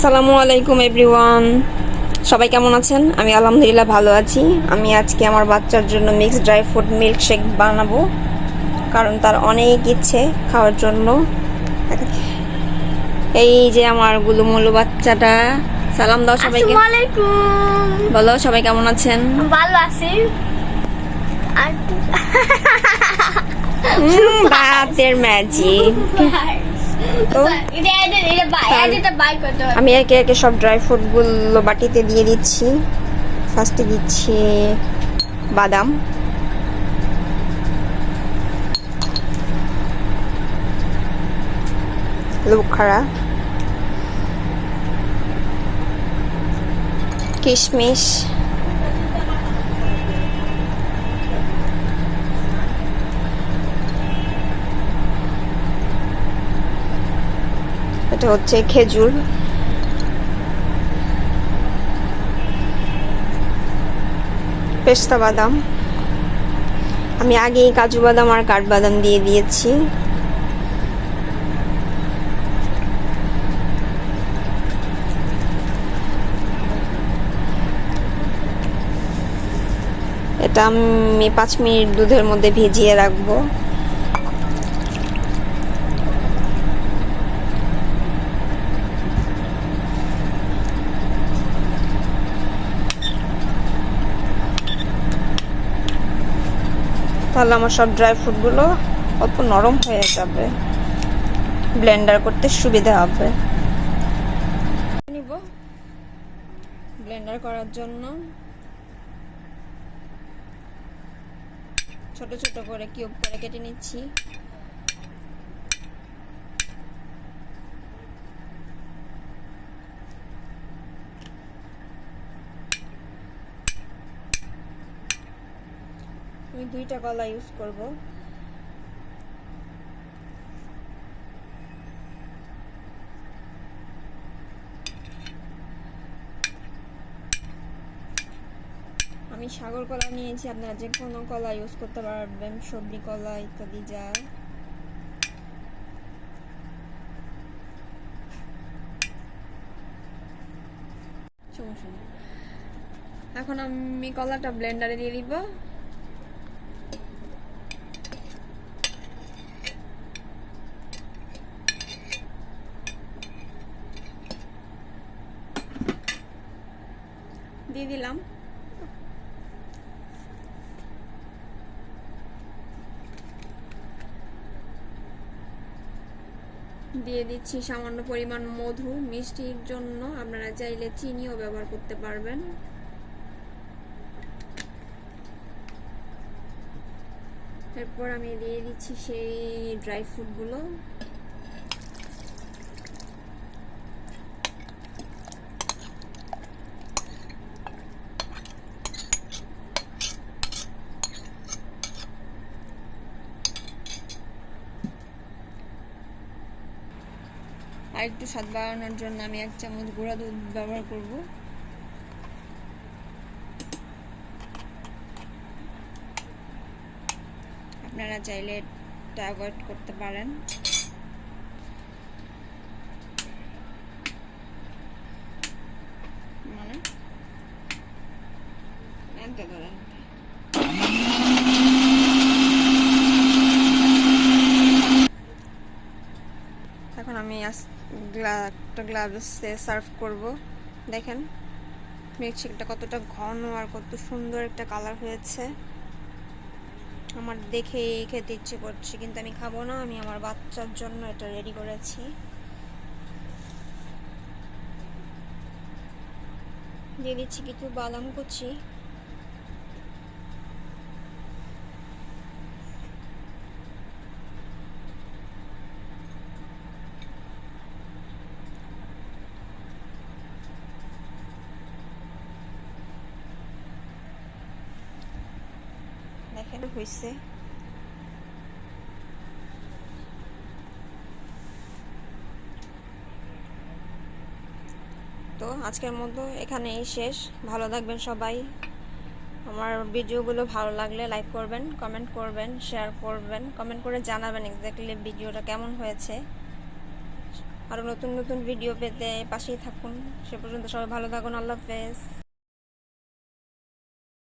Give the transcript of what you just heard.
আসসালামু আলাইকুম এভরিওয়ান, সবাই কেমন আছেন? আমি আলহামদুলিল্লাহ ভালো আছি। আমি আজকে আমার বাচ্চার জন্য মিক্সড ড্রাই ফ্রুট মিল্কশেক বানাবো, কারণ তার অনেক ইচ্ছে খাওয়ার জন্য। এই যে আমার গুলুমুলু বাচ্চাটা, সালাম দাও সবাইকে। আসসালামু আলাইকুম। বলো সবাই কেমন আছেন? ভালো আছি। বাতের ম্যাজিক। তো আমি একে একে সব ড্রাই ফ্রুটগুলো বাটিতে দিয়ে দিচ্ছি। ফার্স্টে দিচ্ছি বাদাম, লুখারা, কিশমিশ, এটা হচ্ছে খেজুর, পেস্তা বাদাম। আমি আগেই কাজু বাদাম আর কাঠবাদাম দিয়ে দিয়েছি। এটা আমি 5 মিনিট দুধের মধ্যে ভিজিয়ে রাখবো। তাহলে আমার সব ড্রাই ফ্রুটগুলো অল্প নরম হয়ে যাবে, ব্লেন্ডার করতে সুবিধা হবে। নিব ব্লেন্ডার করার জন্য ছোট ছোট করে কিউব করে কেটে নিচ্ছি। আমি 2টা কলা ইউজ করব। আমি সাগর কলা নিয়েছি, আপনারা যে কোনো কলা ইউজ করতে পারবেন, সবজি কলা ইত্যাদি যা। সমস্যা নেই। এখন আমি কলাটা ব্লেন্ডারে দিয়ে দিব। দিয়ে দিলাম। দিয়ে দিচ্ছি সামান্য পরিমাণ মধু, মিষ্টির জন্য আপনারা চাইলে চিনিও ব্যবহার করতে পারবেন। এরপর আমি দিয়ে দিচ্ছি সেই ড্রাই ফ্রুটগুলো। আর একটু স্বাদ বাড়ানোর জন্য আমি 1 চামচ গুঁড়া দুধ ব্যবহার করব। আপনারা চাইলে এটা অ্যাভয়েড করতে পারেন। মানে এনতে ধরেন। এখন আমি একটা গ্লাসে সার্ভ করব। দেখেন মিল্কশেকটা কতটা ঘন আর কত সুন্দর একটা কালার হয়েছে। আমার দেখেই খেতে ইচ্ছে করছে, কিন্তু আমি খাবো না। আমি আমার বাচ্চার জন্য এটা রেডি করেছি। দিয়ে দিচ্ছি কিছু বাদাম কুচি। দেখেন হয়েছে। তো আজকের মতো এখানেই শেষ। ভালো থাকবেন সবাই। আমার ভিডিওগুলো ভালো লাগলে লাইক করবেন, কমেন্ট করবেন, শেয়ার করবেন, কমেন্ট করে জানাবেন এক্স্যাক্টলি ভিডিওটা কেমন হয়েছে। আরও নতুন নতুন ভিডিও পেতে পাশেই থাকুন। সে পর্যন্ত সবাই ভালো থাকুন। আল্লাহ হাফেজ।